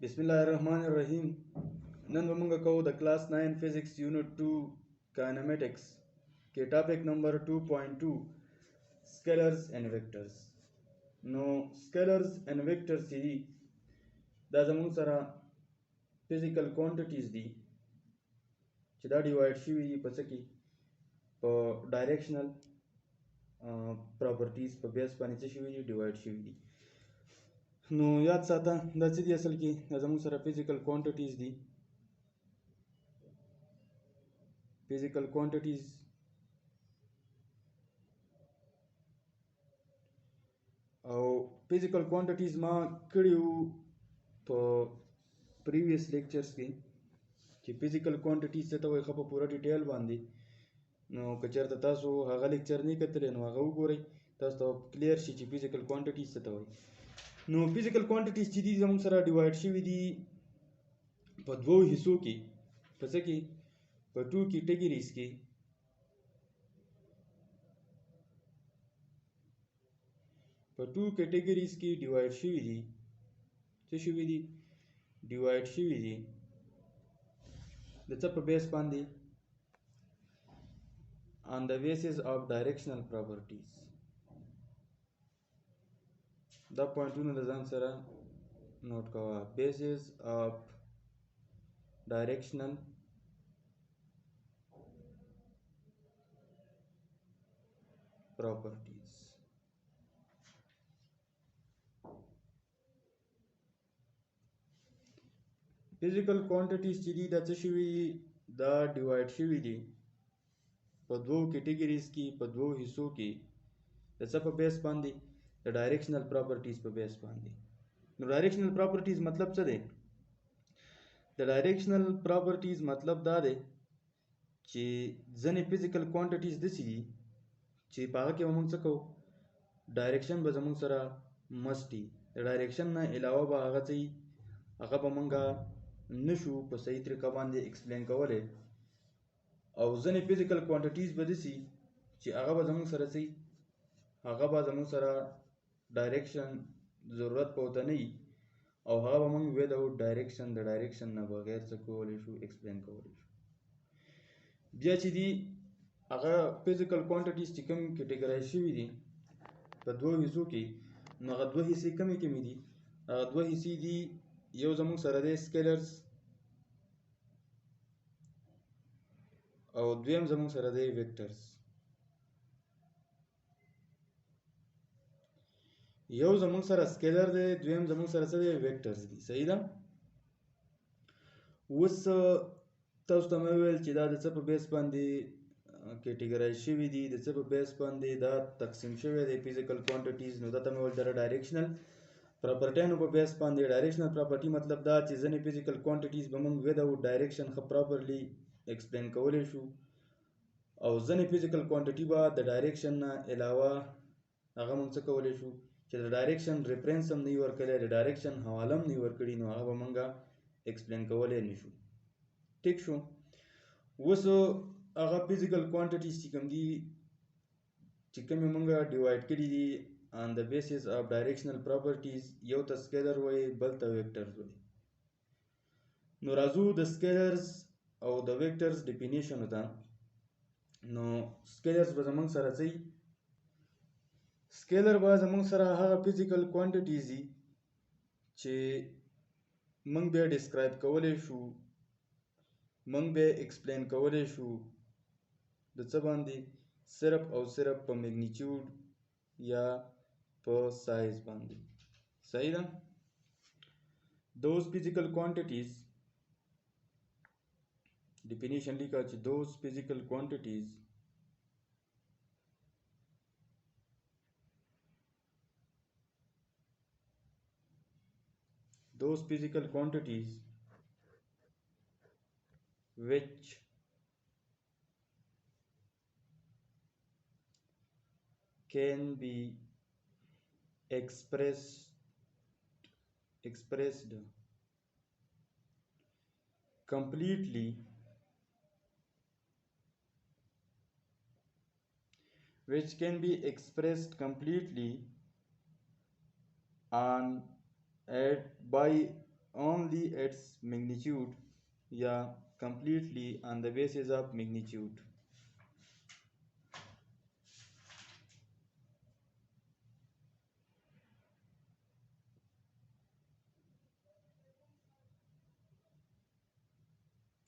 बिस्मिल्लाहिर्रहमानिर्रहीम। नन बमुंगा को द क्लास 9 फिजिक्स यूनिट 2 काइनेमेटिक्स के topic number 2.2 scalars and vectors. नो स्केलर्स एंड वेक्टर्स ची दा जमुंग सरा फिजिकल क्वांटिटीज दी ची दा डिवाइड शीवी दी पसकी प डायरेक्शनल प्रॉपर्टीज प बेस पानी ची शीवी दी डिवाइड शीवी दी। नो याद साता दा ची दी असल की दा जमुंग सरा फिजिकल क्वांटिटीज दी फिजिकल क्वांटिटीज और फिजिकल क्वांटिटीज मा कड़ियो प प्रीवियस लेक्चर्स की कि फिजिकल क्वांटिटीज से तो खप पूरा डिटेल बांधी नो कचरता तासो हागा लेक्चर नहीं कतले नो हागा उगोरे तास तो क्लियर शी ची फिजिकल क्वांटिटीज से तो नो फिजिकल क्वांटिटीज ची दी जमुंग सरा डिवाइड शी विधि प दो हिस्सों की जैसे कि प टू कैटेगरीज की डिवाइड शी विधि ची शी विधि डिवाइड शी विधि that's based upon the basis of directional properties. The point one is answer note kawa basis of directional properties. Physical quantities chidi da shivi da divide shivi di पर दो कैटेगरीज की पर दो हिस्सों की जैसा पर बेस पांदी द डायरेक्शनल प्रॉपर्टीज पर बेस पांदी डायरेक्शनल प्रॉपर्टीज मतलब च दे द डायरेक्शनल प्रॉपर्टीज मतलब दा दे ची जने फिजिकल क्वांटिटीज दिसी ची पागा के ममंग सको डायरेक्शन बजमंग सरा मस्टी डायरेक्शन ना अलावा बागा ची आगा बमंगा नशु पर सही तरीका बांधे एक्सप्लेन कवले और जने फिजिकल क्वांटिटीज बदिसी ची आगा बजमंग सरा ची आगा बजमंग सरा डायरेक्शन जरूरत पड़ता नहीं और हाँ बमंग विदाउट डायरेक्शन द डायरेक्शन ना बगैर सको लेशु एक्सप्लेन कवले बिया ची दी आगा फिजिकल क्वांटिटीज ची कम कैटेगराइज शी दी पर दो हिस्सों की नगा दो हिस्से कमी कमी दी दो हिस्से दी यो जमुंग सरा दे स्केलर्स और द्वयम जमुंग सरा दे वेक्टर्स यो जमुंग सरा स्केलर दे द्वयम जमुंग सरा दे वेक्टर्स दी सही दा उस तस तमेवेल चिदा दे सब बेस पांदी कैटेगराइज शिवी दी दे सब बेस पांदी दा तकसीम शिवे दे फिजिकल क्वांटिटीज नो दा तमेवेल दरा डायरेक्शनल प्रॉपर्टी नो बेस पांदी डायरेक्शनल प्रॉपर्टी मतलब दा चीजनी फिजिकल क्वांटिटीज बमंग विदाउट डायरेक्शन ख प्रॉपर्ली एक्सप्लेन कवले शू और जने फिजिकल क्वांटिटी बा द डायरेक्शन ना अलावा आगा मंग कवले शू कि द डायरेक्शन रेफरेंस हम नहीं वर्क करे द डायरेक्शन हवालम नहीं वर्क करी नो आगा बमंगा एक्सप्लेन कवले निशु ठीक शू वसो आगा फिजिकल क्वांटिटीज चिकम दी चिकम मंगा डिवाइड करी दी on the basis of directional properties यो त स्केलर वय बल त वेक्टर्स वय नो राजू द स्केलर्स और द वेक्टर्स डेफिनेशन होता नो स्केलर्स बजमंग सरा सही स्केलर बजमंग सरा हा फिजिकल क्वांटिटीज चे मंग बे डिस्क्राइब कवले शू मंग बे एक्सप्लेन कवले शू द चबांदी सिर्फ और सिर्फ पर मैग्नीट्यूड या पर साइज बांधी सही ना those physical quantities definition लिखा है those physical quantities which can be expressed completely on by only its magnitude या completely on the basis of magnitude.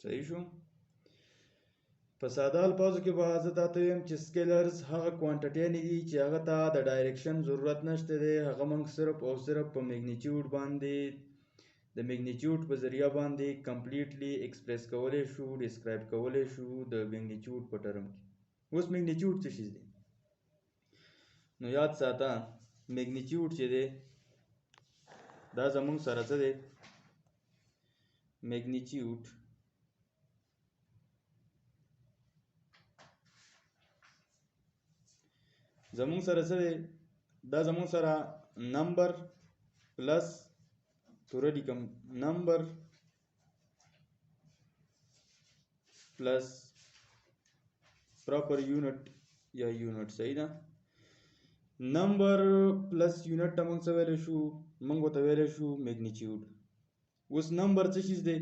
صحیح شو؟ په ساده الفاظو کې به زه تاته ویم چې سکیلرز هغه کوانټټۍ نه دي چې هغه ته د ډایرکشن ضرورت نشته دی، هغه موږ صرف او صرف په میګنیچیوډ باندې د میګنیچیوډ په ذریعه باندې کمپلیټلی ایکسپریس کولی شو، ډسکرایب کولی شو د میګنیچیوډ په ټرم کې. اوس میګنیچیوډ څه شی دی؟ نو یاد ساته میګنیچیوډ چې دی دا زموږ سره څه دی؟ میګنیچیوډ زمون سره څه دی؟ دا زمون سره نمبر پلس توره لیکم نمبر پلس پراپر یونټ یا یونټ. صحیح ده؟ نمبر پلس یونټ ته موږ څه ویلی شو؟ موږ ورته ویلی شو میګنیچیوډ. اوس نمبر څه شیز دی؟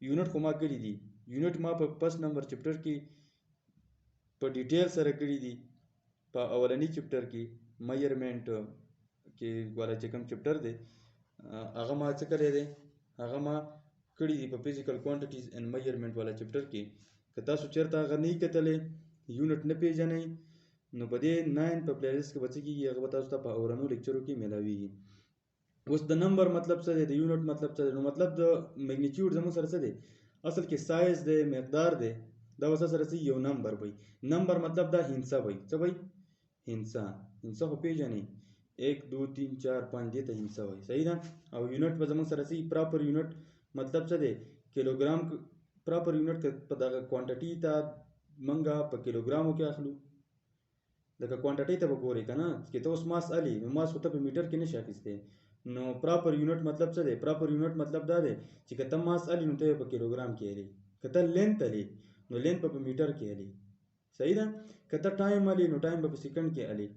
یونټ خو ما کړي دي، یونټ ما په فسټ نمبر چپټر کې په ډیټیل سره کړي دي. په اولنی چپټر کې میجرمنټ کې والا چې کوم چپټر دی هغه ما څه کړی دی؟ هغه ما کړي دي په فزیکل کوانټیټیز اینڈ میجرمنټ والا چپټر کې. که تاسو چېرته هغه نه کتلی، یونټ نه پیژنئ، نو په دې 9 په پلیلیسټ کې به څه کېږي؟ هغه به تاسو ته په اورنو لیکچرو کې میلاویږي. اوس د نمبر مطلب څه دی؟ د یونټ مطلب څه دی؟ نو مطلب د میګنیچیوډ زموږ سره څه دی؟ اصل کې سایز دی، مقدار دی. دا به سره څه یو نمبر وي. نمبر مطلب دا هندسه وي. څه وي؟ هندسه. هندسه خو پیژنئ 1 2 3 4 5 دې ته هندسه وایي. صحیح ده؟ او یونټ به زموږ سره څه پراپر یونټ مطلب څه دی؟ کیلوګرام. پراپر یونټ په دغه کوانټټي ته موږ په کیلوګرامو کې اخلو. لکه کوانټټي ته به ګورئ که نه، چې ته اوس ماس الي نو ماس خو ته په میټر کې نشي اخیستی. نو پراپر یونټ مطلب څه دی؟ پراپر یونټ مطلب دا دی چې که ته ماس الي نو ته یې په کیلوګرام کې الي. که ته لینت الي نو لینت به په میټر کې الي. صحیح ده؟ که ته ټایم الي نو ټایم به په سیکنډ کې الي.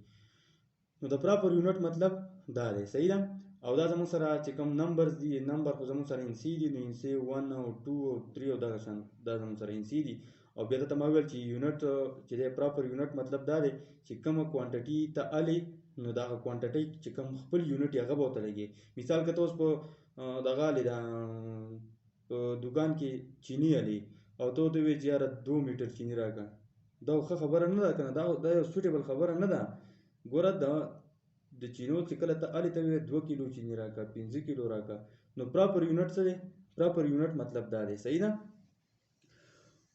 نو د پراپر یونټ مطلب دا دی. صحیح ده؟ او دا زموږ سره چې کوم نمبرز دي، نمبر خو زموږ سره انسي دي، نو انسي 1 او 2 او 3 او دغه شان دا زموږ سره انسي دي. او بیا درته ما وویل چې یونټ چې دی پراپر یونټ مطلب دا دی چې کومه کوانټټي ته الي نو دغه کوانټټي چې کوم خپل یونټ یې هغه به ورته لګي. مثال که ته اوس په دغه الي دا په دوکان کې چینی الي او ته ورته ووایې چې یاره 2 میټر چینی راکړه، دا ښه خبره نه ده که نه؟ دا یو سوټیبل خبره نه ده. ګوره د چینو چې کله ته الي ته ووایې 2 کیلو چینی راکړه، 5 کیلو راکړه، نو پراپر یونټ څه دی؟ پراپر یونټ مطلب دا دی. صحیح ده؟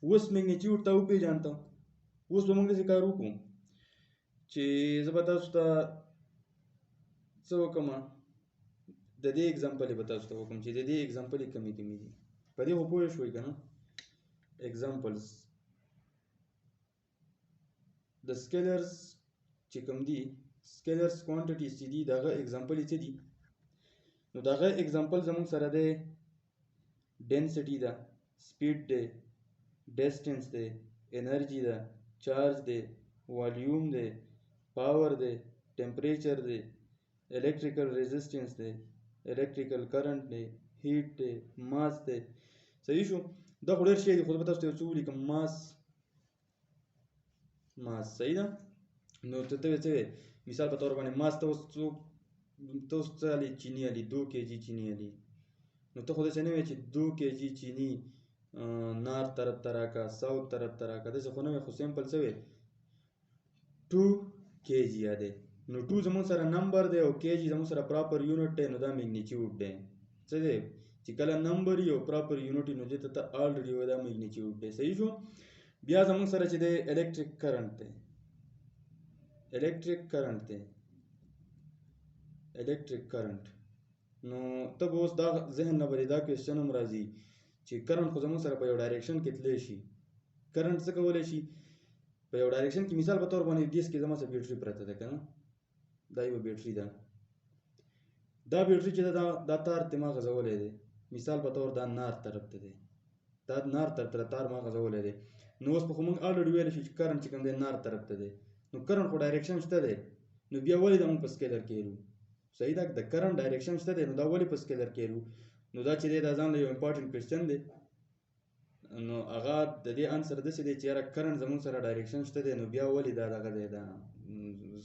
اوس میګنیچیوډ ته وپېژانته. اوس به موږ داسې کار وکړو چې زه به تاسو ته څه وکړم، د دې اګزامپل به تاسو ته وکړم چې د دې اګزامپل کمې کمې دي. په دې خو پوه شوئ که نه؟ اګزامپلز د سکیلرز چې کوم دي، سکیلرز کوانټیټیز چې دي دغه اګزامپل څه دي؟ نو دغه اګزامپل زموږ سره دی ډینسټي ده، سپیډ دی، ډسټنس دی، انرژي ده، چارج دی، والیوم دی، پاور دی، ټمپریچر دی، الیکټریکل ریزسټنس دی، الیکټریکل کرنٹ دی، هیټ دی، ماس دی. صحیح شو؟ دا خو ډېر شی دی، خو زه به تاسو ته یو څه ولیکم. ماس. صحیح ده؟ نو ته څه وایې؟ مثال په طور باندې ماس ته اوس څه الي؟ چینی الي، 2 kg چینی الي. نو ته خو داسې نه وایې چې 2 kg چینی نارت طرف ته راکړه، ساوت طرف ته راکړه، داسې خو نه وایې، خو سمپل څه وایې؟ 2 kg دی. نو 2 زموږ سره نمبر دی او kg زموږ سره پراپر یونټ دی. نو دا میګنیچیوډ دی. څه دی؟ چې کله نمبر وي او پراپر یونټ وي نو دې ته الریډي وایي دا میګنیچیوډ دی. صحیح شو؟ بیا زموږ سره چې دی الیکټریک کرنٹ دی. الیکټریک کرنٹ دی. الیکټریک کرنٹ. نو ته به اوس دا ذهن نه به دا کوېسچن هم راځي چې کرنٹ خو زموږ سره په یو ډایرکشن کې تللی شي. کرنٹ څه کولی شي؟ په یو ډایرکشن کې مثال په طور باندې دیس کې زما سره بیټري پرته ده که نه؟ دا یوه بیټري ده. دا بیټري چې ده دا تار ته ما غځولی دی. مثال په طور دا نارت طرف ته دی. دا نارت طرف ته تار ما غځولی دی. نو اوس خو موږ الریډي ویلی شو چې کرنٹ چې کوم دی نارت طرف ته دی. نو کرنٹ خو ډایرکشن شته دی، نو بیا ولې دا موږ په سکیلر کې هیرو؟ صحیح ده؟ د کرنٹ ډایرکشن شته دی، نو دا ولې په سکیلر کې هیرو؟ نو نو دا چې دی دا ځان له یو امپارټنټ کوېسچن دی نو هغه د دې انسر داسې دی چې یاره کرنټ زموږ سره ډایرکشن شته دی نو بیا ولې دا دغه دی دا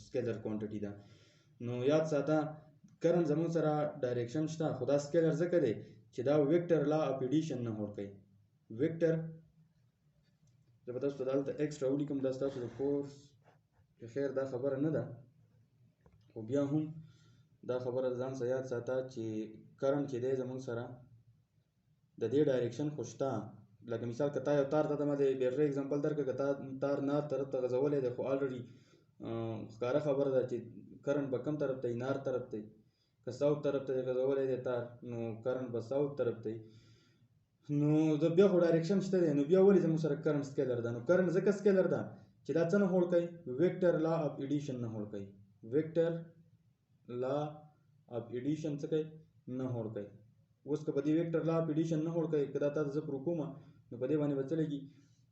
سکیلر کوانټټي ده نو یاد ساته کرنټ زموږ سره ډایرکشن شته خو دا سکیلر ځکه دی چې دا ویکټر لا اف ایډیشن نه هوډ کوي ویکټر زه به تاسو ته دلته ایکسټرا ولیکم دا ستاسو د کورس په خیر دا خبره نه ده خو بیا هم دا خبره ځان سره یاد ساته چې کرنټ چې دی زموږ سره د دې ډایرکشن خو شته لکه مثال که تا یو تار ته ما د بیټرۍ اگزامپل درکړه که تا تار نار طرف ته غځولی دی خو الریډي ښکاره خبره ده چې کرنټ به کوم طرف ته وي نار طرف ته وي که ساوت طرف ته یې غځولی دی تار نو کرنټ به ساوت طرف ته وي نو د بیا خو ډایرکشن شته دی نو بیا ولې زموږ سره کرنټ سکیلر ده نو کرنټ ځکه سکیلر ده چې دا څه نه هوډ کوي ویکټر لا اف ایډیشن نه هوډ کوي ویکټر لا اف ایډیشن څه کوي نه هوډ کوي اوس که په دې ویکټر لا اف ایډیشن نه هوډ کوي که دا تاسو زه پرو کوم نو په دې باندې به څه لګي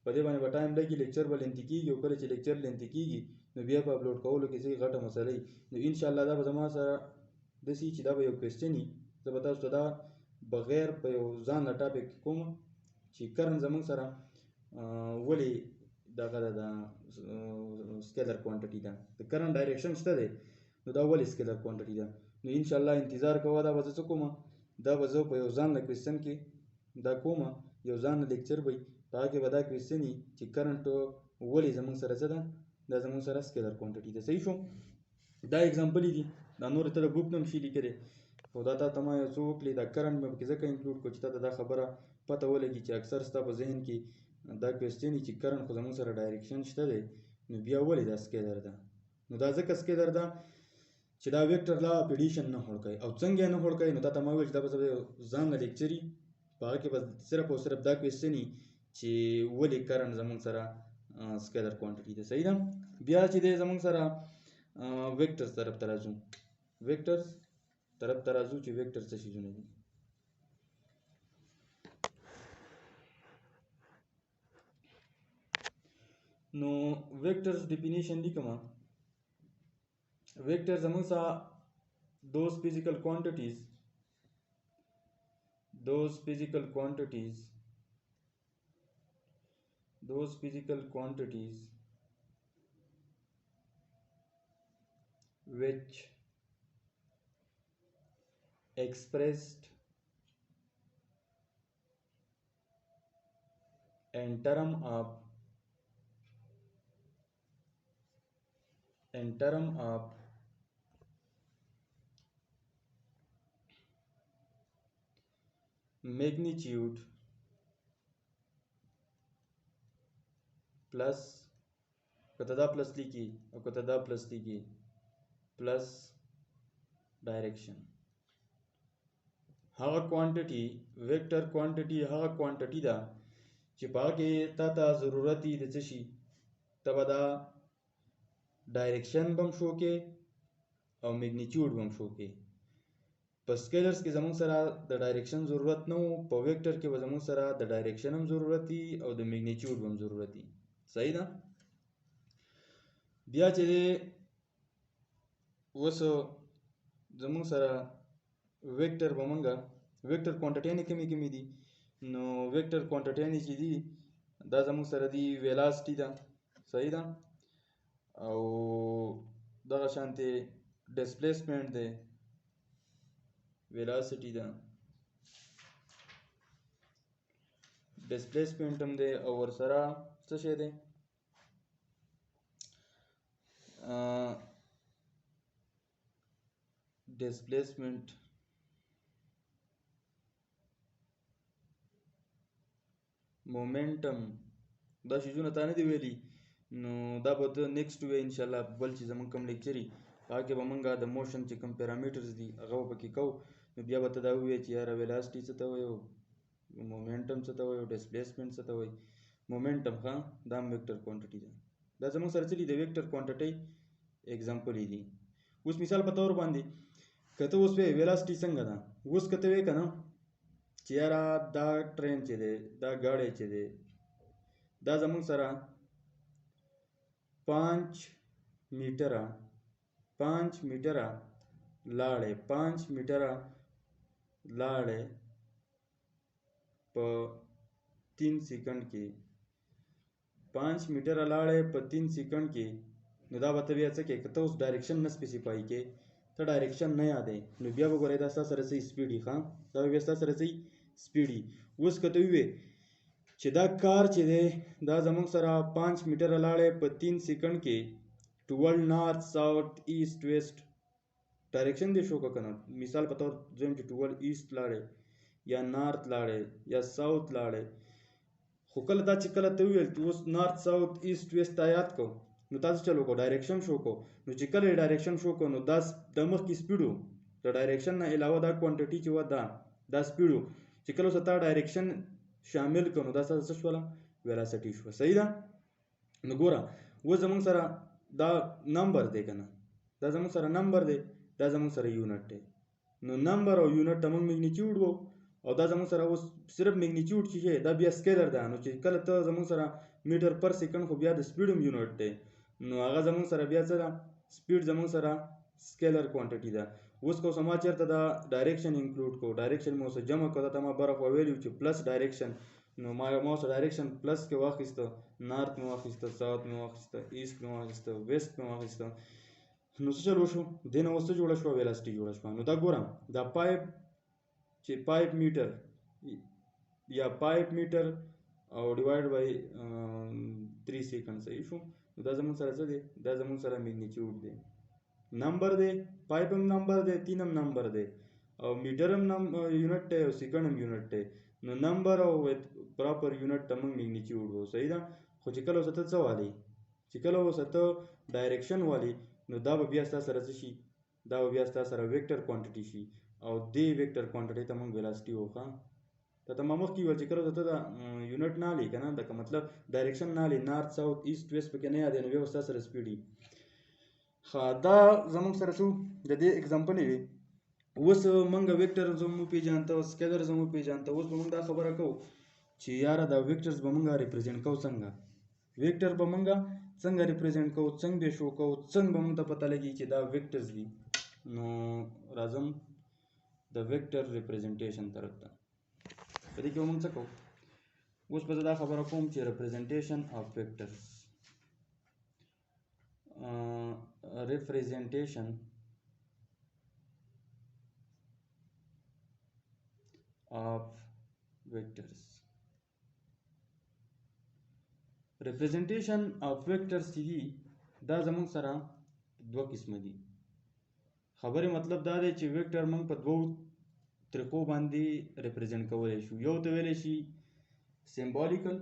په دې باندې به ټایم لګي لیکچر به لینتي کېږي او کله چې لیکچر لینتي کېږي نو بیا په اپلوډ کولو کې څه غټه مسله وي نو انشاءالله دا به زما سره داسې چې دا به یو کوېسچن وي زه به تاسو ته دا بغیر په یو ځان له ټاپک کوم چې کرنټ زموږ سره ولې دغه د سکیلر کوانټټي ده د کرنټ ډایرکشن شته دی نو دا ولې سکیلر کوانټټي ده نو انشاءالله انتظار کوه دا به زه څه کوم دا به زه په یو ځان له کوېسچن کې دا کوم یو ځان له لیکچر به په هغه کې به دا کوېسچن وي چې کرنټ ولې زموږ سره څه ده دا زموږ سره سکیلر کوانټټي ده صحیح شو دا اگزامپل دي دا نور ته د بوک نه هم شي لیکلی خو دا تا ته ما یو څه وکړي دا کرنټ مې پکې ځکه انکلوډ کړو چې تا ته دا خبره پته ولګي چې اکثر ستا په ذهن کې دا کوېسچن وي چې کرنټ خو زموږ سره ډایرکشن شته دی نو بیا ولې دا سکیلر ده نو دا ځکه سکیلر ده چې دا ویکټر لا اف ایډیشن نه هوډ کوي او څنګه یې نه هوډ کوي نو تا ته ما وویل چې دا به ځان له لیکچر وي په هغه کې به صرف او صرف دا کوېسچن وي چې ولې کرنټ زموږ سره سکیلر کوانټټي ده صحیح ده بیا چې دی زموږ سره ویکټرز طرف ته راځو ویکټرز طرف ته راځو چې ویکټر څه شیزونه دي نو ویکټرز ډیفینیشن لیکم vector زموږ سره those physical quantities which expressed in term of magnitude plus कता दा प्लस लिखी और कता दा प्लस लिखी plus direction هغه کوانټټي ویکټر کوانټټي هغه کوانټټي ده چې پاکه تا ضرورت دي د څه شي تبه دا ډایرکشن بم شو کې او میگنیچیوډ بم شو کې په سکیلرز کې زموږ سره د ډایرکشن ضرورت نه وو په ویکټر کې به زموږ سره د ډایرکشن هم ضرورت دي او د میگنیچیوډ هم ضرورت دي صحیح ده بیا چې اوس زموږ سره ویکټر به مونږه ویکټر کوانټټیانې کمی دي نو ویکټر کوانټټیانې چې دي دا زموږ سره دي ویلاسټي ده صحیح ده او دغه شانتې ډسپلیسمنټ دی ویلاسټي ده ډسپلیسمنټ هم دی او ورسره څه شی دی ډسپلیسمنټ مومنټم دا شیزونه تا نه دی ویلي نو دا به ته نیکسټ وی انشاءالله بل چې زمونږ کوم لیکچر وي هغه کې به مونږ د موشن چې کوم پیرامیټرز دي هغه به پکې کوو نو بیا به ته دا ووایې چې یاره ویلاسټي څه ته وایي او مومنټم څه ته وایي او ډسپلیسمنټ څه ته وایي مومنټم ښه دا هم ویکټر کوانټټي ده دا زمونږ سره څه دي د ویکټر کوانټټۍ اګزامپل یې دي اوس مثال په طور باندې که ته اوس وایې ویلاسټي څنګه ده اوس که ته وایې که نه چې یاره دا ټرین چې دی دا ګاډی چې دی دا زمونږ سره 5 میټره لاړې 5 میټره لاړې په 3 سیکنډ کې 5 میټر لاړې په 3 سیکنډ کې نو دا به ته بیا څه کې که ته اوس ډایرکشن نه سپیسیفای کې ته ډایرکشن نه یادې نو بیا به ګورې دا ستا سره څه سپیډ وي ښه دا به بیا ستا سره څه سپیډ وي اوس که ته ووې چې دا کار چې دی دا زموږ سره 5 میټر لاړې په 3 سیکنډ کې ټول نارت ساوث ایست ویست ډایرکشن دی شو که نه مثال په طور دویم چې ټول ایست لاړې یا نارت لاړې یا ساوث لاړې خو کله دا چې کله ته وویل چې اوس نارت ساوث ایست ویست تا یاد کو نو تاسو چلو کو ډایرکشن شو کو نو چې کله ډایرکشن شو کو نو دا د مخکې سپیډ و د ډایرکشن نه علاوه دا کوانټیټي چې و دا سپیډ و چې کله ستا ډایرکشن شامل کو نو دا څه شوله ویلاسټي شو صحیح ده نو ګوره و زمونږ سره دا نمبر دی که نه دا زمونږ سره نمبر دی دا زمونږ سره یونټ دی نو نمبر او یونټ ته موږ میګنیچیوډ وو او دا زموږ سره اوس صرف میګنیچیوډ چې دی دا بیا سکیلر ده نو چې کله ته زموږ سره میټر پر سیکنډ خو بیا د سپیډ هم یونټ دی نو هغه زموږ سره بیا څه ده سپیډ زموږ سره سکیلر کوانټیټي ده اوس که ما چېرته دا ډایرکشن انکلوډ کو ډایرکشن مې اوس جمع کړه ته ما بره خوا ویلي چې پلس ډایرکشن نو ما اوس ډایرکشن پلس کې واخیسته نارت مې واخیسته ساوث مې واخیسته ایست مې واخیسته ویست مې واخیسته نو څه چلو شو دې نه اوس څه جوړه شوه ویلاسټي جوړه شوه نو دا ګورم دا پایپ چې پایپ میټر یا پایپ میټر او ډیوایډ بای 3 سیکنډ صحیح شو نو دا زموږ سره څه دی دا زموږ سره میګنیچیوډ دی نمبر دی پایپ هم نمبر دی 3 هم نمبر دی او میټر هم یونټ دی او سیکنډ هم یونټ دی نو نمبر او پراپر یونټ ته موږ میګنیچیوډ وو صحیح ده خو چې کله اوس ته څه والی چې کله اوس ته ډایرکشن والی نو دا به بیا ستا سره څه شي دا به بیا ستا سره ویکټر کوانټیټي شي او دې ویکټر کوانټیټي ته موږ ویلاسټي وښه ته ما مخکې ویل چې کله ته دا یونټ نه هلې که نه لکه مطلب ډایرکشن نه هلې نارت ساوث ایست ویست پکې نه یادې نو بیا به ستا سره سپیډ وي ښه دا زموږ سره څه د دې اګزامپلې وي اوس موږ ویکټر زموږ وپېژانته سکیلر زموږ وپېژانته اوس به موږ دا خبره کوو چې یاره دا ویکټرز به موږ ریپرزینټ کوو څنګه ویکټر به موږ څنګه ریپرزینټ کوو څنګه به شو کوو څنګه به موږ ته پته لګي چې دا ویکټرز دي نو راځم د ویکټر ریپرزینټیشن طرف ته په دې کې به موږ څه کوو اوس به زه دا خبره کوم چې ریپرزینټیشن اف ویکټرز representation of vectors representation of vectors دي دا زموږ سره دوه قسمه دي خبره مطلب دا دی چې ویکټر موږ په دوو طریقو باندې ریپرزینټ کولی شو یو ته ویلی شي symbolical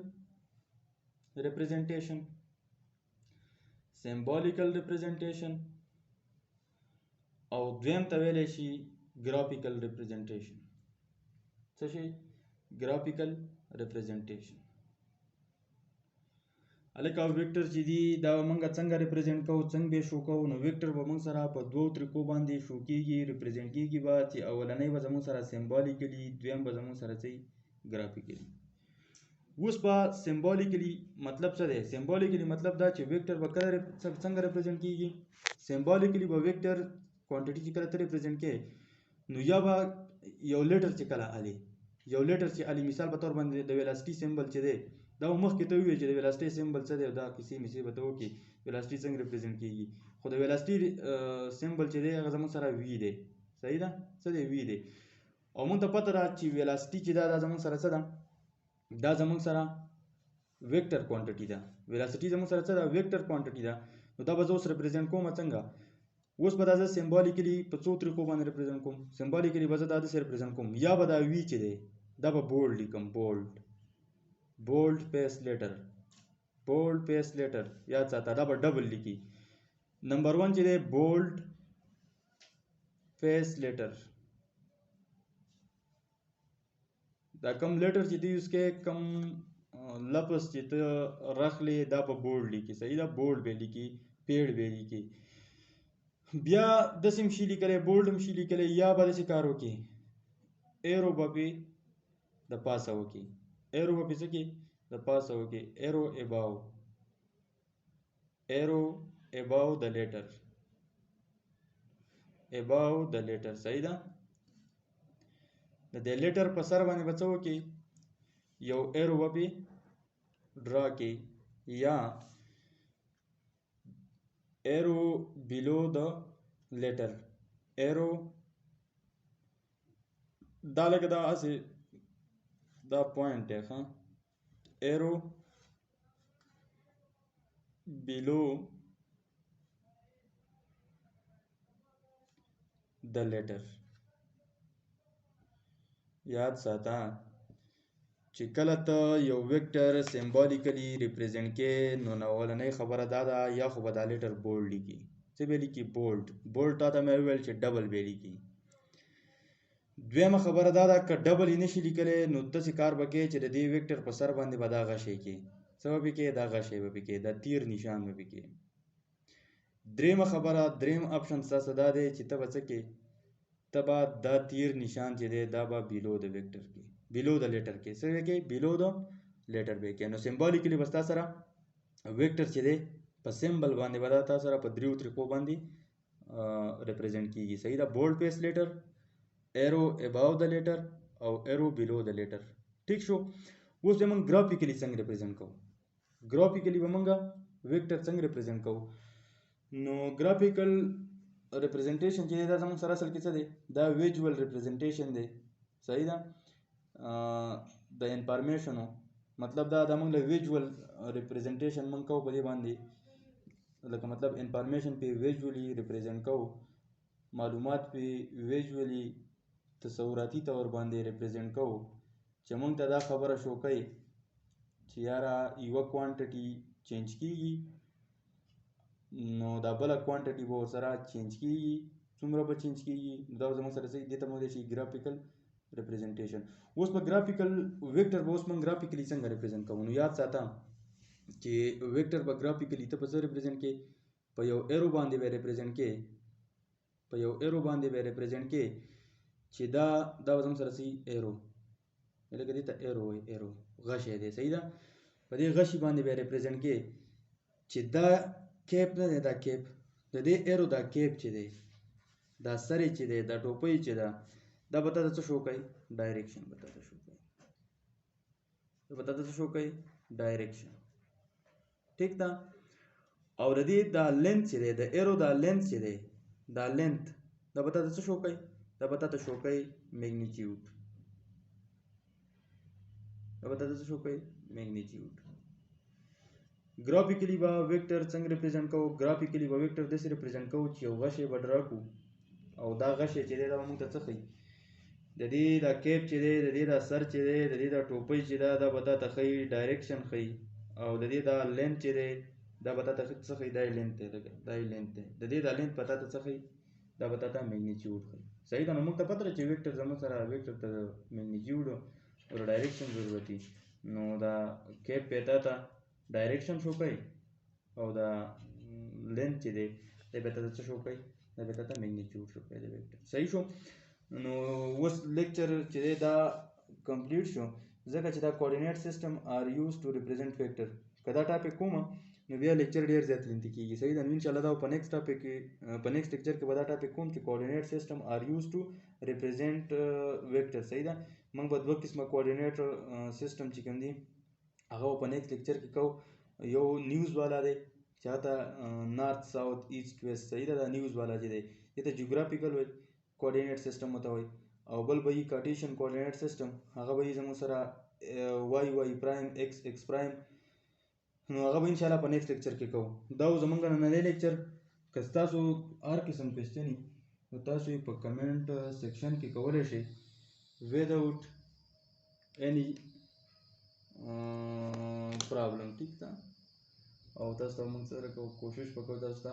representation او دویم ته ویلی شي graphical representation څه شي graphical representation هلکه ویکټر چې دي دا موږ څنګه ریپرزینټ کوو څنګه به شو کوو نو ویکټر به موږ سره په دوو طریقو باندې شو کېږي ریپرزینټ کېږي به چې اولنی به زموږ سره سمبالیکلي دویم به زموږ سره څه ګرافیکلي اوس په سمبالیکلی مطلب څه دی سمبالیکلی مطلب دا چې ویکټر به کله څنګه ریپرزینټ کېږي سمبالیکلی به ویکټر کوانټیټي چې کله ته ریپرزینټ کې نو یا به یو لیټر چې کله علي یو لیټر چې علي مثال په طور باندې د ویلاسټي سمبل چې دی دا مخکې ته وویل چې د ویلاسټي سمبل څه دی او دا کیسې میسې به ته وکړي ویلاسټي څنګه ریپرزینټ کېږي خو د ویلاسټي سمبل چې دی هغه زموږ سره وي دی صحیح ده څه دی وي دی او موږ ته پته ده چې ویلاسټي چې دا زموږ سره څه ده دا زموږ سره ویکټر کوانټیټي ده ویلاسټي زموږ سره څه ده ویکټر کوانټیټي ده نو دا به زه اوس ریپرزینټ کوم څنګه اوس به دا زه سمبالیکلی په څو طریقو باندې ریپرزینټ کوم سمبالیکلی به زه دا داسې ریپرزینټ کوم یا به دا وي چې دی دا به بولډ لیکم بولډ پیس لیټر یاد ساته دا به ډبل لیکي نمبر 1 چې دی بولډ پیس لیټر دا کم لیټر چې دی اس کې کم لفظ چې ته راخلې دا په بولډ لیکي صحیح ده بولډ به لیکي پیړ به لیکي بیا داسې هم شي لیکلی بولډ هم شي لیکلی یا به داسې کار وکړي ایرو به پې د پاسه وکړي ایرو به پې څه کې د پاسه وکړي ایرو اباو د لیټر صحیح ده د دې لیټر په سر باندې به څه وکړي یو ایرو به پې ډرا کې یا ایرو بیلو د لیټر ایرو دا لکه دا هسې دا پوینټ دی ښه ایرو بیلو د لیټر یاد ساته چې کله ته یو ویکټر سمبولیکلی ریپرزینټ کې نو اولنۍ خبره دا ده یا خو به دا لیټر بولډ لیکي څه به لیکي بولډ تا ته مې وویل چې ډبل به لیکي دویمه خبره دا ده که ډبل یې نشي لیکلی نو داسې کار به کوې چې د دې ویکټر په سر باندې به دا غشی کې څه به پې کې دا غشی به پې کې دا تیر نشان به پې کې درېمه خبره درېم اپشن ستاسو دا دی چې ته به څه کې ته به دا تیر نشان چې دی دا به بیلو د ویکټر کې بیلو د لیټر کې څه به کې بیلو د لیټر به کې نو سمبولیکلی به ستا سره ویکټر چې دی په سمبل باندې به دا تا سره په دریو طریقو باندې ریپرزینټ کیږي صحیح ده بولډ پیس لیټر ایرو اباو د لیټر او ایرو بیلو د لیټر ٹھیک شو اوس به موږ ګرافیکلی څنګه ریپرزینټ کوو ګرافیکلی به موږ ویکټر څنګه ریپرزینټ کوو نو ګرافیکل ریپرزینټیشن چې دا زموږ سره اصل کې څه دی دا ویجوال ریپرزینټیشن دی صحیح ده د انفارمیشنو مطلب دا موږ له ویجوال ریپرزینټیشن موږ کوو په دې باندې لکه مطلب انفارمیشن پې ویجولی ریپرزینټ کوو معلومات پې ویجولی تصوراتي طور باندې ریپرزینټ کوو چې موږ ته دا خبره شو کوي چې یاره یوه کوانټټي چینج کیږي نو دا بله کوانټټي به ورسره چینج کیږي څومره به چینج کیږي دا زموږ سره څه دې ته موږ شي ګرافیکل ریپرزینټیشن اوس په ګرافیکل ویکټر به اوس موږ ګرافیکلی څنګه ریپرزینټ کوو نو یاد ساته چې ویکټر به ګرافیکلی ته په څه ریپرزینټ کې په یو ایرو باندې به ریپرزینټ کې په یو ایرو باندې به ریپرزینټ کې چې دا به زموږ سره صحیح ایرو لکه دې ته ایرو وایي ایرو غشی دی صحیح ده په دې غشي باندې به ریپرزینټ کې چې دا کیپ نه دی دا کیپ د دې ایرو دا کیپ چې دی دا سر چې دی دا ټوپۍ چې ده دا به تاته څه شو کوي ډایرکشن به تاته شو کوي دا به تاته څه شو کوي ډایرکشن ٹھیک ده او د دې دا لینث چې دی د ایرو دا لینث چې دی دا لینث دا به تاته څه شو کوي دا به تاته شو کوي میګنیټیوډ دا به تاته څه شو کوي میګنیټیوډ ګرافیکلی به ویکټر څنګه ریپرزینټ کوو ګرافیکلی به ویکټر داسې ریپرزینټ کوو چې یو غشی به ډرا کړو او دا غشی چې دی دا به موږ ته څه ښیي د دې دا کیپ چې دی د دې دا سر چې دی د دې دا ټوپۍ چې ده دا به تاته ښیي ډایرکشن ښیي او د دې دا لینث چې دی دا به تاته څه ښیي دا یې لینث دی دا یې لینث دی د دې دا لینث به تاته څه ښیي دا به تاته میګنیټیوډ ښیي صحیح ده نو موږ ته پته ده چې ویکټر زموږ سره ویکټر ته میګنیټیوډ او ډایرکشن ضرورت وي نو دا کیپ پې تاته ډایرکشن شو کوي او دا لینث چې دی دا به تاته څه شو کوي دا به تاته میګنیټیوډ شو کوي د ویکټر صحیح شو نو اوس لیکچر چې دی دا کمپلیټ شو ځکه چې دا کوارډینیټ سیسټم آر یوز ټو ریپرزینټ ویکټر که دا ټاپک کوم نو بیا لیکچر ډېر زیات لینتي کېږي صحیح ده نو انشاءالله دا په نیکسټ ټاپک کې په نیکسټ لیکچر کې به دا ټاپک کوم چې کوارډینیټ سیسټم آر یوز ټو ریپرزینټ ویکټر صحیح ده موږ به دوه قسمه کوارډینیټ سیسټم چې کوم دي هغه په نیکسټ لیکچر کې کوو یو نیوز والا دی چې هغه نارت ساوث ایسټ ویسټ صحیح ده دا نیوز والا چې دی دې ته جیوګرافیکل وایي کوارډینیټ سیسټم ورته وایي او بل به یي کارټیشن کوارډینیټ سیسټم هغه به یي زموږ سره واي پرایم ایکس پرایم نو هغه به انشاءالله په نیکسټ لیکچر کې کوو دا و زموږ نننی لیکچر که ستاسو هر قسم کوېسچن نو تاسو یې په کمنټ سیکشن کې کولی شئ وداوټ any پرابلم ٹھیک ده او تاسو ته موږ سره کوشش وکړو تاسو ته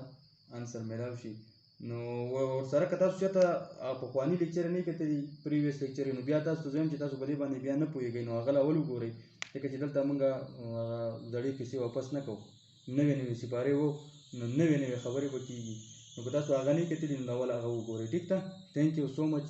انسر میلاو شي نو ورسره که تاسو چېرته پخواني لیکچر نه کتلي پریویس لیکچر نو بیا تاسو ته زه وایم چې تاسو په دې باندې بیا نه پوهېږئ نو هغه اول وګورئ ځکه چې دلته موږ زړې کیسې واپس نه کوو نوې نوې سپارې وو نو نوې نوې خبرې به کېږي نو که تاسو هغه نه کتلي نو اول هغه وګورئ ټیک ده تھینک یو سو مچ